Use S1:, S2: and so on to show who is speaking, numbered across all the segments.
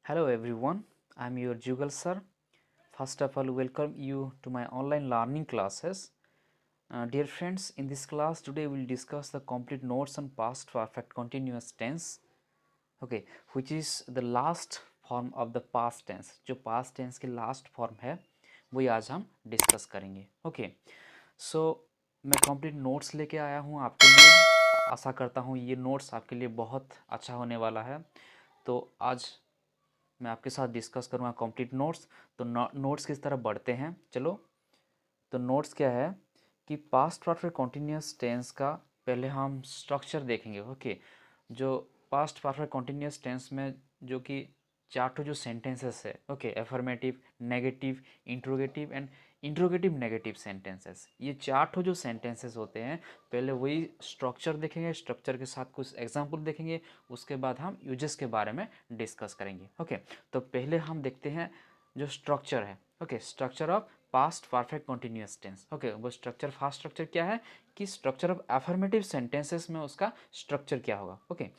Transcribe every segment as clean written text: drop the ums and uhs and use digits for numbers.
S1: Hello everyone, I am your Jugal sir. First of all, welcome you to my online learning classes. Dear friends, in this class today we will discuss the complete notes on past perfect continuous tense, okay, which is the last form of the past tense. जो past tense की last form है वही आज हम discuss करेंगे. Okay, so मैं complete notes लेके आया हूँ आपके लिए. आशा करता हूँ ये notes आपके लिए बहुत अच्छा होने वाला है. तो आज मैं आपके साथ डिस्कस करूँगा कंप्लीट नोट्स. तो नोट्स किस तरह बढ़ते हैं, चलो. तो नोट्स क्या है कि पास्ट परफेक्ट कॉन्टिन्यूस टेंस का पहले हम स्ट्रक्चर देखेंगे. ओके, जो पास्ट परफेक्ट कॉन्टिन्यूस टेंस में जो कि चार जो सेंटेंसेस है, okay, affirmative, negative, interrogative and interrogative negative sentences, ये चार जो सेंटेंसेस होते हैं पहले वही स्ट्रक्चर देखेंगे. स्ट्रक्चर के साथ कुछ एग्जांपल देखेंगे, उसके बाद हम यूजेस के बारे में डिस्कस करेंगे. ओके, तो पहले हम देखते हैं जो स्ट्रक्चर है. Okay, structure of past perfect continuous tense. Okay, वो स्ट्रक्चर, फर्स्ट स्ट्रक्चर क्या है कि स्ट्रक्चर ऑफ एफर्मेटिव सेंटेंसेस में उसका स्ट्रक्चर क्या होगा. ओके,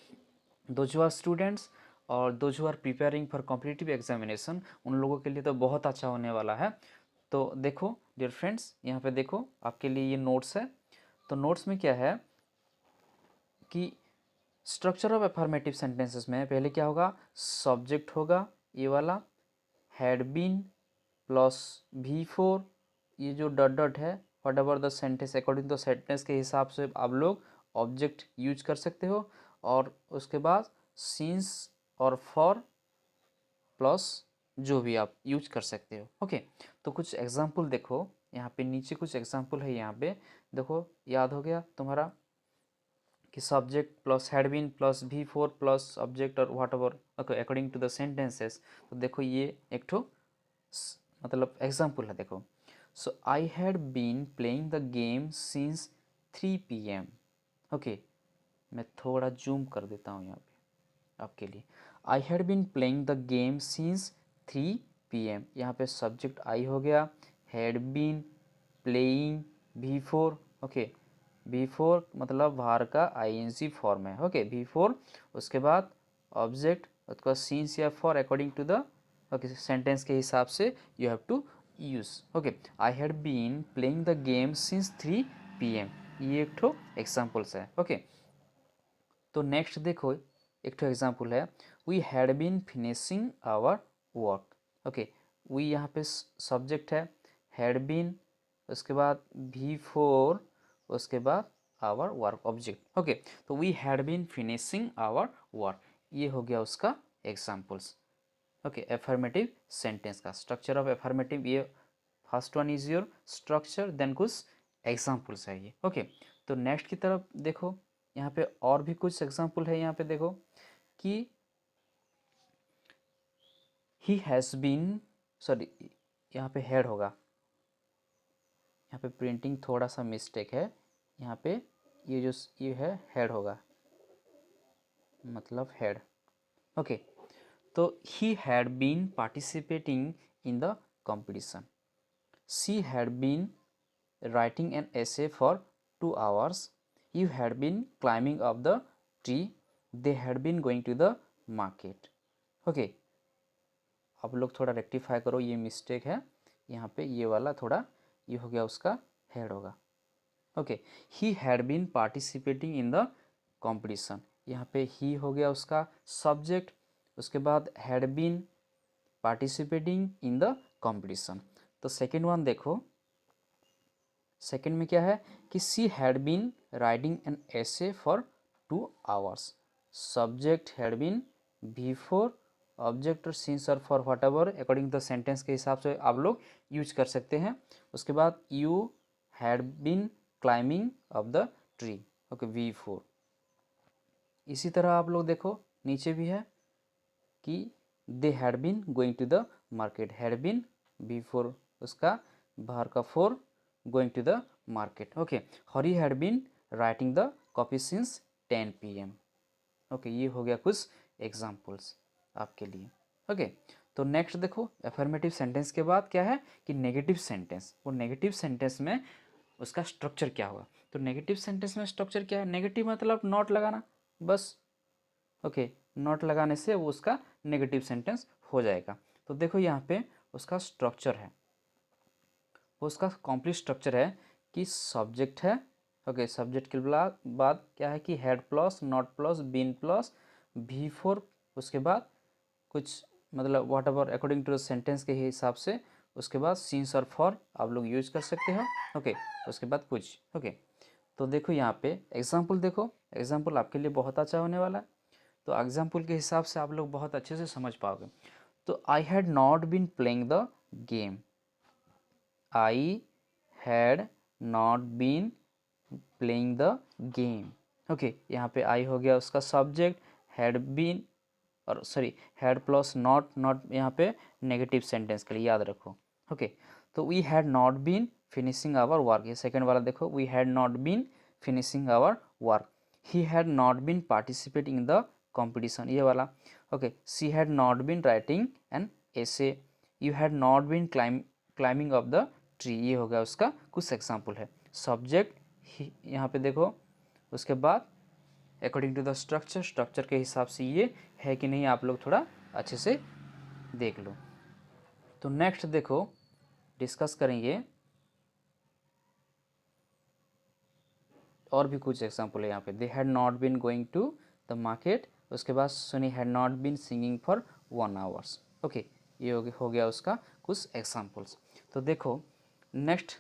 S1: दोज आर स्टूडेंट्स और those are preparing for competitive examination, उन लोगों के लिए तो बहुत अच्छा होने वाला है. तो देखो डियर फ्रेंड्स, यहाँ पे देखो आपके लिए ये नोट्स है. तो नोट्स में क्या है कि स्ट्रक्चर ऑफ एफर्मेटिव सेंटेंसेस में पहले क्या होगा, सब्जेक्ट होगा ये वाला, हैड बीन प्लस V4, ये जो डॉट डॉट है, whatever the sentence according to sentence के हिसाब से आप लोग ऑब्जेक्ट यूज कर सकते हो. और उसके बाद सिंस और फॉर प्लस जो भी आप यूज कर सकते हो. ओके, तो कुछ एग्जांपल देखो यहाँ पे, नीचे कुछ एग्जांपल है. यहाँ पे देखो, याद हो गया तुम्हारा कि subject plus had been plus V4 plus object और whatever, okay, according to the sentences. तो देखो ये एक ठो मतलब एग्जाम्पल है. देखो, so I had been playing the game since 3 PM. Okay, मैं थोड़ा जूम कर देता हूँ यहाँ पे आपके लिए. I had been playing the game since 3 PM. यहाँ पे सब्जेक्ट आई हो गया, had been, playing, V4. Okay, V4 मतलब बाहर का ING फॉर्म है. ओके, V4, उसके बाद ऑब्जेक्ट, उसका सिंस या for according to the, okay, sentence के हिसाब से you have to use. Okay, I had been playing the game since 3 PM. ये एक ठो एग्जाम्पल्स है. ओके, तो नेक्स्ट देखो, एक ठो एग्जाम्पल है, we had been finishing our work. Okay, we यहाँ पे सब्जेक्ट है, हैड बीन, उसके बाद V4, उसके बाद आवर वर्क ऑब्जेक्ट. ओके, तो we had been finishing our work, ये हो गया उसका एग्जाम्पल्स. ओके, एफर्मेटिव सेंटेंस का स्ट्रक्चर ऑफ एफर्मेटिव, ये first one is your structure, then कुछ एग्जाम्पल्स है ये. ओके, तो नेक्स्ट की तरफ देखो, यहाँ पे और भी कुछ एग्जाम्पल है. यहाँ पे देखो कि ही हैज़ बीन, सॉरी यहाँ पे हेड होगा, यहाँ पे प्रिंटिंग थोड़ा सा मिस्टेक है. यहाँ पे ये जो ये है हेड होगा, मतलब हेड. ओके, तो he had been participating in the competition. She had been writing an essay for 2 hours. You had been climbing up the tree. They had been going to the market. Okay, आप लोग थोड़ा rectify करो, ये mistake है. यहाँ पे ये वाला थोड़ा ये हो गया, उसका हेड होगा. Okay, he had been participating in the competition, यहाँ पे ही हो गया उसका सब्जेक्ट, उसके बाद had been participating in the competition. तो सेकेंड वन देखो, सेकेंड में क्या है कि she had been writing an essay for 2 hours. Subject had been, V4, object और सिंस और for whatever according to the sentence के हिसाब से आप लोग यूज कर सकते हैं. उसके बाद you had been climbing of the tree. Okay, V4. इसी तरह आप लोग देखो नीचे भी है कि they had been going to the market. Had been V4, उसका बाहर का 4, going to the market. Okay, Hari had been writing the copy since 10 PM. Okay, ये हो गया कुछ एग्जाम्पल्स आपके लिए. ओके, तो नेक्स्ट देखो, एफर्मेटिव सेंटेंस के बाद क्या है कि नेगेटिव सेंटेंस. वो नेगेटिव सेंटेंस में उसका स्ट्रक्चर क्या होगा. तो नेगेटिव सेंटेंस में स्ट्रक्चर क्या है, नेगेटिव मतलब नॉट लगाना बस. ओके, नॉट लगाने से वो उसका नेगेटिव सेंटेंस हो जाएगा। तो देखो यहाँ पे उसका स्ट्रक्चर है, उसका कंप्लीट स्ट्रक्चर है कि सब्जेक्ट है, ओके, सब्जेक्ट के बाद क्या है कि had plus not plus been plus V4, उसके बाद कुछ मतलब whatever according to the sentence के हिसाब से, उसके बाद सिंस और फॉर आप लोग यूज कर सकते हो, ओके। उसके बाद कुछ, ओके। तो देखो यहाँ पे एग्जाम्पल, देखो एग्जाम्पल आपके लिए बहुत अच्छा होने वाला है। तो एग्जाम्पल के हिसाब से आप लोग बहुत अच्छे से समझ पाओगे। तो I had not been playing the game, I had not been playing the game, okay. यहाँ पे आई हो गया उसका सब्जेक्ट, हैड बीन और sorry had plus not, not यहाँ पे नेगेटिव सेंटेंस के लिए याद रखो, ओके। तो we had not been finishing our work, ये सेकेंड वाला देखो, we had not been finishing our work. He had not been participating in the competition, ये वाला, okay. She had not been writing an essay, you had not been climbing of the tree, ये हो गया उसका कुछ example है। Subject यहाँ पे देखो, उसके बाद according to the structure, structure के हिसाब से ये है कि नहीं आप लोग थोड़ा अच्छे से देख लो। तो नेक्स्ट देखो डिस्कस करेंगे और भी कुछ एग्जाम्पल है यहाँ पे। They had not been going to the market, उसके बाद Sunny had not been singing for 1 hours, okay. ये हो गया उसका कुछ एग्जाम्पल्स। तो देखो नेक्स्ट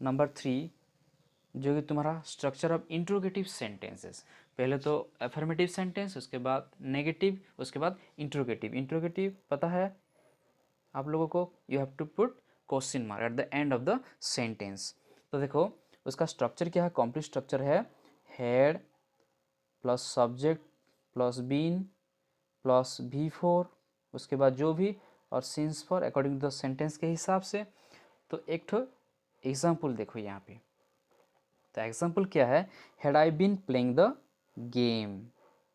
S1: नंबर 3 जो कि तुम्हारा स्ट्रक्चर ऑफ इंट्रोगेटिव सेंटेंसेस, पहले तो अफर्मेटिव सेंटेंस, उसके बाद नेगेटिव, उसके बाद इंट्रोगेटिव। इंट्रोगेटिव पता है आप लोगों को, you have to put question mark at the end of the sentence. तो देखो उसका स्ट्रक्चर क्या है, कॉम्प्लीट स्ट्रक्चर है had plus subject plus been plus V4, उसके बाद जो भी और since for according to the sentence के हिसाब से। तो एक ठो एग्जाम्पल देखो यहाँ पे, तो एग्जाम्पल क्या है, had I been playing the game,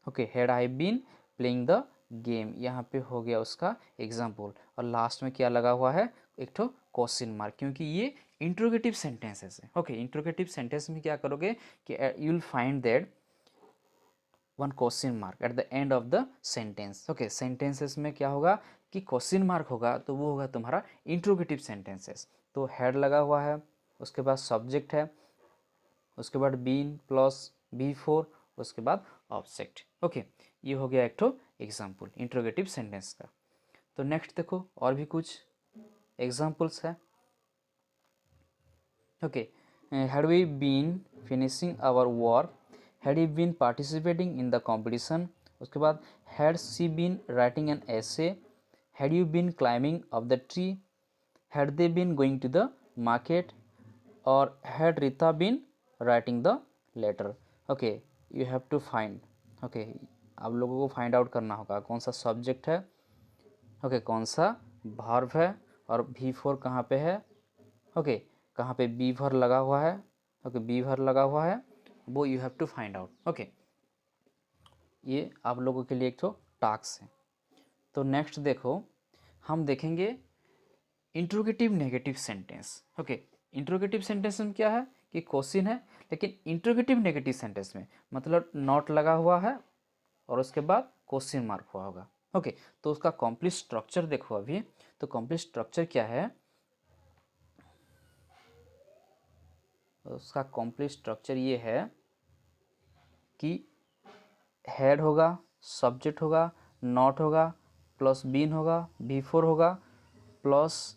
S1: okay, had I been playing the game, यहाँ पे हो गया उसका एग्जाम्पल। और लास्ट में क्या लगा हुआ है, एक तो क्वेश्चन मार्क, क्योंकि ये इंट्रोगेटिव सेंटेंसेस है, ओके। इंट्रोगेटिव सेंटेंस में क्या करोगे कि you will find that one question mark at the end of the sentence, okay. Sentences में क्या होगा कि क्वेश्चन मार्क होगा, तो वो होगा तुम्हारा इंट्रोगेटिव सेंटेंसेस। तो हैड लगा हुआ है, उसके बाद सब्जेक्ट है, उसके बाद बीन प्लस V4, उसके बाद ऑब्जेक्ट, ओके। ये हो गया एक तो एग्जाम्पल इंट्रोगेटिव सेंटेंस का। तो नेक्स्ट देखो और भी कुछ एग्जाम्पल्स है, okay. Had we been finishing our work, had he been participating in the competition, उसके बाद had she been writing an essay, had you been climbing of the tree, had they been going to the market, और had Rita been writing the letter, okay. You have to find, okay, आप लोगों को find out करना होगा कौन सा subject है, okay, कौन सा वर्ब है, और V4 कहाँ पे है, ओके, कहाँ पे बी भर लगा हुआ है, ओके, बी भर लगा हुआ है, वो you have to find out, okay. ये आप लोगों के लिए एक तो टास्क है। तो नेक्स्ट देखो हम देखेंगे interrogative negative sentence, okay. Interrogative sentence में क्या है कि क्वेश्चन है, लेकिन इंट्रोगेटिव नेगेटिव सेंटेंस में मतलब नॉट लगा हुआ है और उसके बाद क्वेश्चन मार्क हुआ होगा, ओके। तो उसका कंप्लीट स्ट्रक्चर देखो अभी। तो कंप्लीट स्ट्रक्चर क्या है, उसका कंप्लीट स्ट्रक्चर ये है कि हेड होगा, सब्जेक्ट होगा, नॉट होगा, प्लस बीन होगा, V4 होगा, प्लस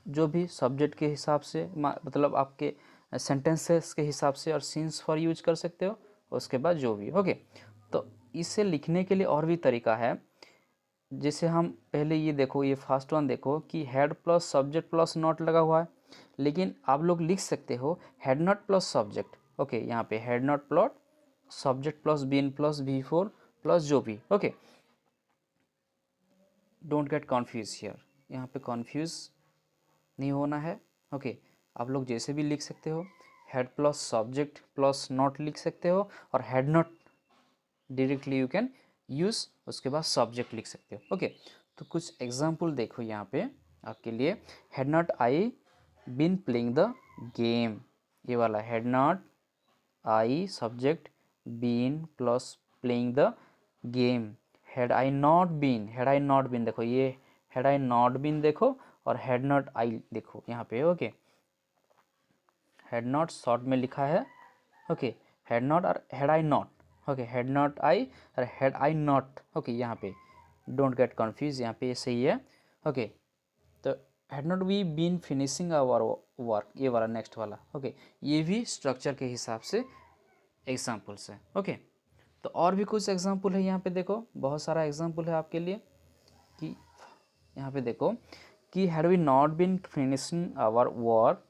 S1: जो भी सब्जेक्ट के हिसाब से मतलब आपके सेंटेंसेस के हिसाब से, और सीन्स फॉर यूज कर सकते हो, उसके बाद जो भी, ओके। तो इसे लिखने के लिए और भी तरीका है, जैसे हम पहले ये देखो, ये फर्स्ट वन देखो कि had plus subject plus not लगा हुआ है, लेकिन आप लोग लिख सकते हो had not plus subject, okay. यहाँ पे had not plus subject plus been plus V4 plus जो भी, okay. Don't get confuse here, यहाँ पे कन्फ्यूज नहीं होना है, ओके। आप लोग जैसे भी लिख सकते हो, head plus subject plus not लिख सकते हो, और head not directly you can use, उसके बाद सब्जेक्ट लिख सकते हो, ओके। तो कुछ एग्जाम्पल देखो यहाँ पे आपके लिए। Had not I been playing the game, ये वाला had not I subject been plus playing the game, had I not been देखो, ये हैड आई नॉट बीन देखो और हैड नॉट आई देखो यहाँ पे। ओके, हैड नॉट शॉर्ट में लिखा है। ओके, हैड नॉट और had I not. Okay, had not I और हैड आई नॉट। ओके, यहाँ पे डोंट गेट कन्फ्यूज, यहाँ पे सही है। ओके, तो had not we been finishing our work, ये वाला नेक्स्ट वाला। ओके, ये भी स्ट्रक्चर के हिसाब से एग्जाम्पल्स है। ओके, तो और भी कुछ एग्जाम्पल है यहाँ पे देखो, बहुत सारा एग्जाम्पल है आपके लिए। कि यहाँ पे देखो कि had we not been finishing our work,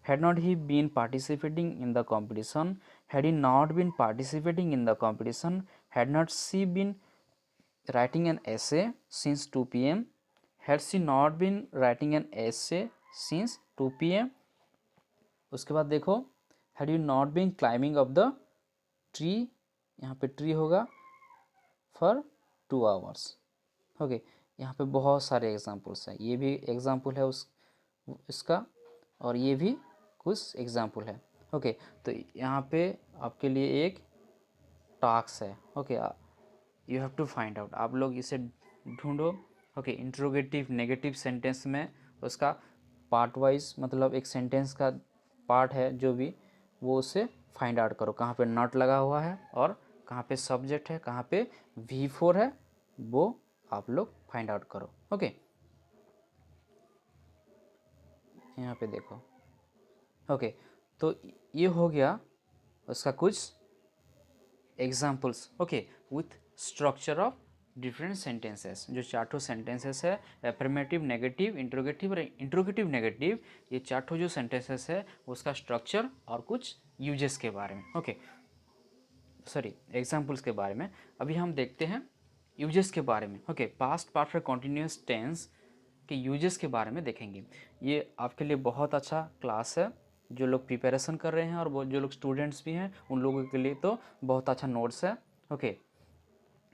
S1: had not he been participating in the competition, had he not been participating in the competition, had not she been writing an essay since 2 p.m, had she not been writing an essay since 2 p.m। उसके बाद देखो had you not been climbing up the tree, यहाँ पे tree होगा for 2 hours। Okay, यहाँ पे बहुत सारे एग्जाम्पल्स हैं, ये भी एग्जाम्पल है इसका, और ये भी कुछ एग्जाम्पल है। ओके, तो यहाँ पे आपके लिए एक टास्क है। Okay, you have to find out, आप लोग इसे ढूंढो। ओके, इंट्रोगेटिव नेगेटिव सेंटेंस में उसका पार्ट वाइज, मतलब एक सेंटेंस का पार्ट है जो भी, वो उसे फाइंड आउट करो, कहाँ पे नॉट लगा हुआ है और कहाँ पे सब्जेक्ट है, कहाँ पे V4 है, वो आप लोग फाइंड आउट करो। ओके, यहाँ पे देखो। ओके, तो ये हो गया उसका कुछ examples. Okay, with structure of different sentences, जो चार्टों सेंटेंसेस है, एफर्मेटिव, नेगेटिव, इंट्रोगेटिव और इंट्रोगेटिव नेगेटिव, ये चार्टों जो सेंटेंसेस है उसका स्ट्रक्चर और कुछ यूजेस के बारे में। ओके, सॉरी, एग्जाम्पल्स के बारे में। अभी हम देखते हैं यूजेस के बारे में। Okay, past perfect continuous tense के यूजेस के बारे में देखेंगे। ये आपके लिए बहुत अच्छा क्लास है, जो लोग प्रिपरेशन कर रहे हैं और वो जो लोग स्टूडेंट्स भी हैं उन लोगों के लिए तो बहुत अच्छा नोट्स है। ओके,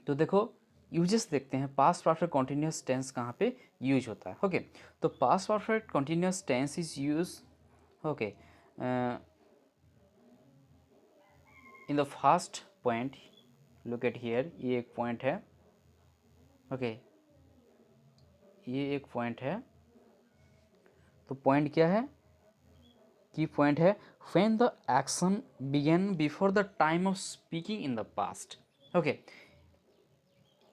S1: तो देखो यूजेस देखते हैं, पास्ट परफेक्ट कॉन्टिन्यूस टेंस कहाँ पे यूज होता है। ओके, तो past perfect continuous tense is use, okay, in the first point, look at here, ये एक पॉइंट है। ओके, ये एक पॉइंट है। तो पॉइंट क्या है, की पॉइंट है when the action began before the time of speaking in the past. Okay,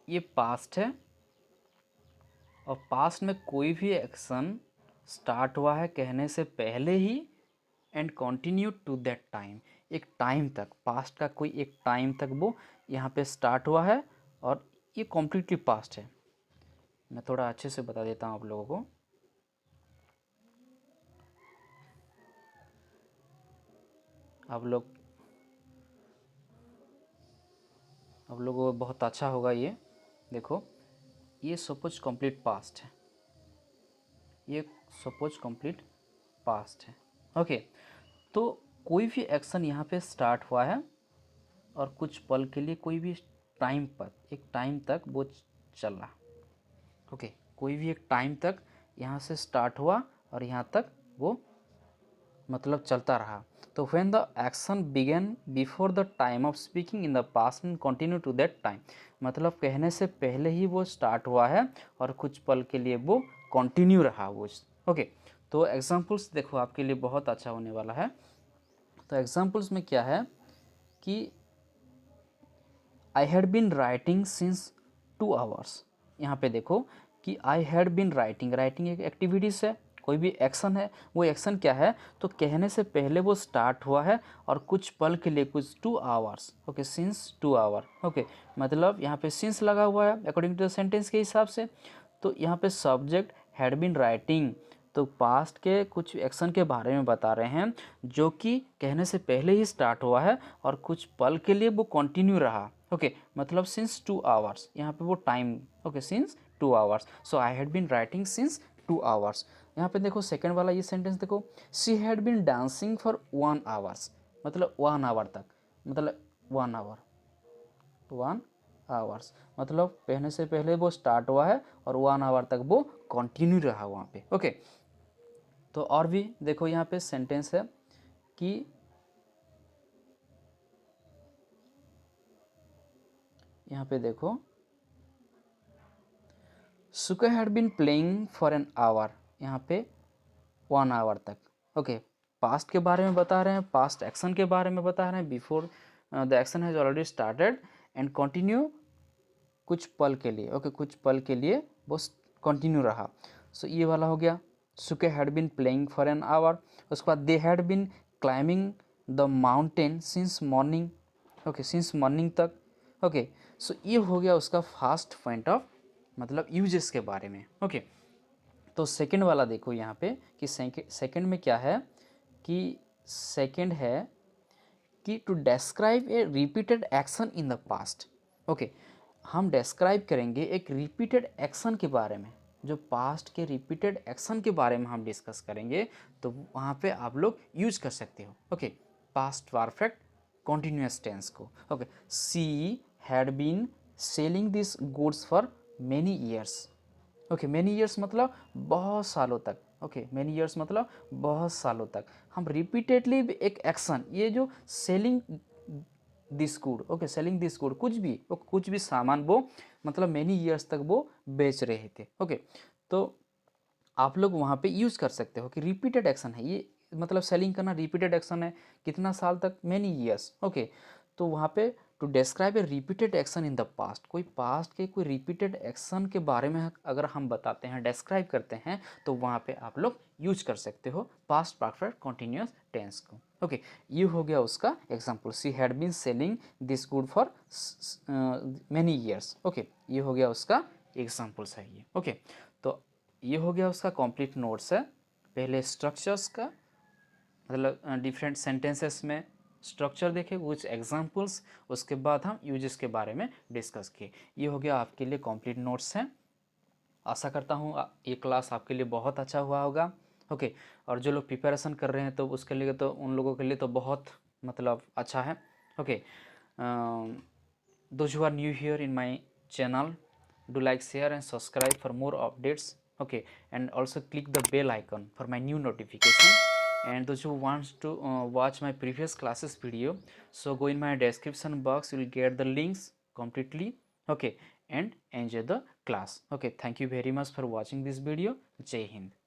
S1: ये पास्ट है और पास्ट में कोई भी एक्शन स्टार्ट हुआ है कहने से पहले ही and continue to that time, एक टाइम तक, पास्ट का कोई एक टाइम तक वो यहाँ पे स्टार्ट हुआ है और ये कम्प्लीटली पास्ट है। मैं थोड़ा अच्छे से बता देता हूँ आप लोगों को। आप लोगों को बहुत अच्छा होगा ये। देखो, ये सपोज कंप्लीट पास्ट है, ये सपोज कंप्लीट पास्ट है। ओके, तो कोई भी एक्शन यहाँ पे स्टार्ट हुआ है और कुछ पल के लिए, कोई भी टाइम पर, एक टाइम तक वो चला। ओके, कोई भी एक टाइम तक यहाँ से स्टार्ट हुआ और यहाँ तक वो मतलब चलता रहा। तो when the action began before the time of speaking in the past and continue to that time, मतलब कहने से पहले ही वो स्टार्ट हुआ है और कुछ पल के लिए वो कंटिन्यू रहा वो। ओके, तो एग्जांपल्स देखो आपके लिए बहुत अच्छा होने वाला है। तो एग्जांपल्स में क्या है कि I had been writing since 2 hours. यहाँ पे देखो कि I had been writing, writing एक एक्टिविटीज़ है, कोई भी एक्शन है, वो एक्शन क्या है, तो कहने से पहले वो स्टार्ट हुआ है और कुछ पल के लिए, कुछ 2 hours. Okay, since 2 hour. Okay, मतलब यहाँ पे सिंस लगा हुआ है अकॉर्डिंग टू द सेंटेंस के हिसाब से। तो यहाँ पे सब्जेक्ट हैड बीन राइटिंग, तो पास्ट के कुछ एक्शन के बारे में बता रहे हैं जो कि कहने से पहले ही स्टार्ट हुआ है और कुछ पल के लिए वो कंटिन्यू रहा। ओके, मतलब सिंस 2 आवर्स, यहाँ पे वो time. Okay, since 2 hours, so I had been writing since 2 hours. यहाँ पे देखो सेकेंड वाला ये सेंटेंस देखो, she had been dancing for 1 hours, मतलब 1 आवर तक, मतलब 1 आवर, 1 आवर्स, मतलब कहने से पहले वो स्टार्ट हुआ है और 1 आवर तक वो कंटिन्यू रहा वहाँ पे। ओके, तो और भी देखो यहाँ पे सेंटेंस है कि यहाँ पे देखो सुके had been playing for an hour, यहाँ पे 1 आवर तक। ओके, पास्ट के बारे में बता रहे हैं, पास्ट एक्शन के बारे में बता रहे हैं, before the action has already started and continue कुछ पल के लिए। ओके, कुछ पल के लिए वो कंटिन्यू रहा। सो ये वाला हो गया, सुके had been playing for an hour. उसके बाद they had been climbing the mountain since morning. Okay, since morning तक। ओके, सो ये हो गया उसका फर्स्ट पॉइंट ऑफ मतलब यूजेस के बारे में। ओके, तो सेकंड वाला देखो यहाँ पे कि सेकंड में क्या है कि सेकंड है कि to describe a repeated action in the past. Okay, हम डिस्क्राइब करेंगे एक रिपीटेड एक्शन के बारे में, जो पास्ट के रिपीटेड एक्शन के बारे में हम डिस्कस करेंगे, तो वहाँ पे आप लोग यूज कर सकते हो। Okay, past perfect continuous tense को। Okay, she had been selling this goods for many years. Okay, many years मतलब बहुत सालों तक। ओके, मैनी ईयर्स मतलब बहुत सालों तक। हम रिपीटेडली एक एक्शन, ये जो selling this good, okay, selling this good, कुछ भी सामान वो मतलब मैनी ईयर्स तक वो बेच रहे थे। ओके, तो आप लोग वहाँ पे यूज़ कर सकते हो कि रिपीटेड एक्शन है ये, मतलब सेलिंग करना रिपीटेड एक्शन है, कितना साल तक, मैनी ईयर्स। ओके, तो वहाँ पे to describe a repeated action in the past, कोई पास्ट के कोई रिपीटेड एक्शन के बारे में अगर हम बताते हैं, डिस्क्राइब करते हैं, तो वहाँ पे आप लोग यूज कर सकते हो पास्ट परफेक्ट कॉन्टिन्यूस टेंस को। ओके, ये हो गया उसका example, she had been selling this good for many years. Okay, ये हो गया उसका एग्जाम्पल्स है ये। ओके, तो ये हो गया उसका कंप्लीट नोट्स है। पहले स्ट्रक्चर्स का मतलब डिफरेंट सेंटेंसेस में स्ट्रक्चर देखे, कुछ एग्जांपल्स, उसके बाद हम यूजेस के बारे में डिस्कस किए। ये हो गया आपके लिए कंप्लीट नोट्स हैं। आशा करता हूँ ये क्लास आपके लिए बहुत अच्छा हुआ होगा। ओके, और जो लोग प्रिपरेशन कर रहे हैं तो उसके लिए तो उन लोगों के लिए तो बहुत मतलब अच्छा है। Okay, those who are new here in my channel, do like, share and subscribe for more updates. Okay, and also click the bell icon for my new notification. And those who wants to watch my previous classes video, so go in my description box, you will get the links completely. Okay, and enjoy the class. Okay, thank you very much for watching this video. Jai Hind.